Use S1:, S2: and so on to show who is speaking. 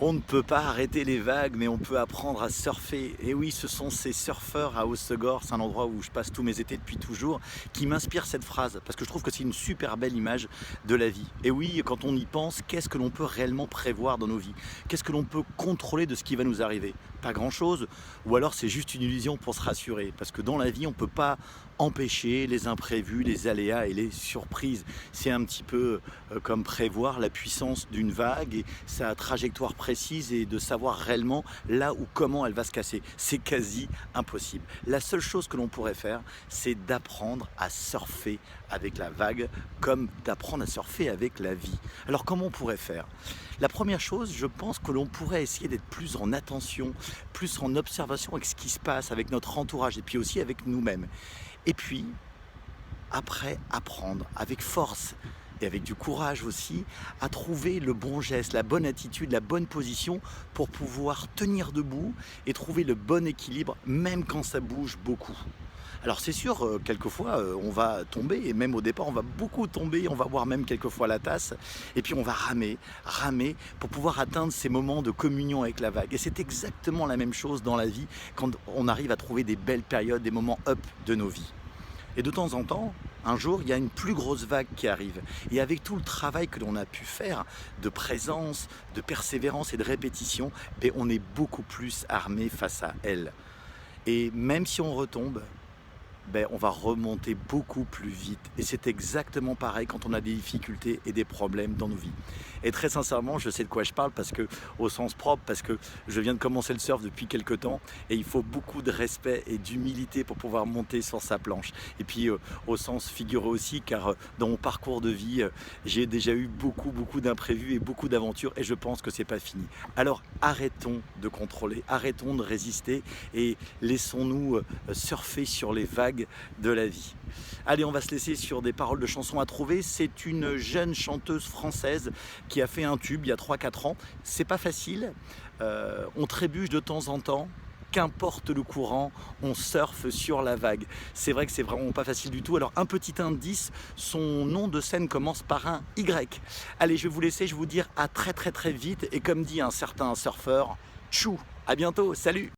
S1: On ne peut pas arrêter les vagues, mais on peut apprendre à surfer. Et oui, ce sont ces surfeurs à Hossegor, c'est un endroit où je passe tous mes étés depuis toujours, qui m'inspirent cette phrase, parce que je trouve que c'est une super belle image de la vie. Et oui, quand on y pense, qu'est-ce que l'on peut réellement prévoir dans nos vies? Qu'est-ce que l'on peut contrôler de ce qui va nous arriver? Pas grand-chose, ou alors c'est juste une illusion pour se rassurer, parce que dans la vie, on ne peut pas empêcher les imprévus, les aléas et les surprises. C'est un petit peu comme prévoir la puissance d'une vague et sa trajectoire précise et de savoir réellement là ou comment elle va se casser. C'est quasi impossible. La seule chose que l'on pourrait faire, c'est d'apprendre à surfer avec la vague comme d'apprendre à surfer avec la vie. Alors comment on pourrait faire? La première chose, je pense que l'on pourrait essayer d'être plus en attention, plus en observation avec ce qui se passe, avec notre entourage et puis aussi avec nous-mêmes. Et puis, après, apprendre avec force et avec du courage aussi à trouver le bon geste, la bonne attitude, la bonne position pour pouvoir tenir debout et trouver le bon équilibre même quand ça bouge beaucoup. Alors c'est sûr, quelquefois on va tomber et même au départ on va beaucoup tomber, on va boire même quelquefois la tasse et puis on va ramer, ramer pour pouvoir atteindre ces moments de communion avec la vague. Et c'est exactement la même chose dans la vie quand on arrive à trouver des belles périodes, des moments up de nos vies. Et de temps en temps, un jour, il y a une plus grosse vague qui arrive. Et avec tout le travail que l'on a pu faire de présence, de persévérance et de répétition, ben, on est beaucoup plus armé face à elle. Et même si on retombe, ben, on va remonter beaucoup plus vite. Et c'est exactement pareil quand on a des difficultés et des problèmes dans nos vies. Et très sincèrement, je sais de quoi je parle parce que, au sens propre, parce que je viens de commencer le surf depuis quelques temps et il faut beaucoup de respect et d'humilité pour pouvoir monter sur sa planche. Et puis, au sens figuré aussi, car dans mon parcours de vie, j'ai déjà eu beaucoup d'imprévus et beaucoup d'aventures et je pense que c'est pas fini. Alors, arrêtons de contrôler, arrêtons de résister et laissons-nous surfer sur les vagues de la vie. Allez, on va se laisser sur des paroles de chansons à trouver. C'est une jeune chanteuse française qui a fait un tube il y a 3-4 ans. C'est pas facile, on trébuche de temps en temps. Qu'importe le courant, on surfe sur la vague. C'est vrai que c'est vraiment pas facile du tout. Alors un petit indice, son nom de scène commence par un Y. Allez, je vais vous laisser, je vais vous dire à très vite. Et comme dit un certain surfeur, tchou, à bientôt, salut!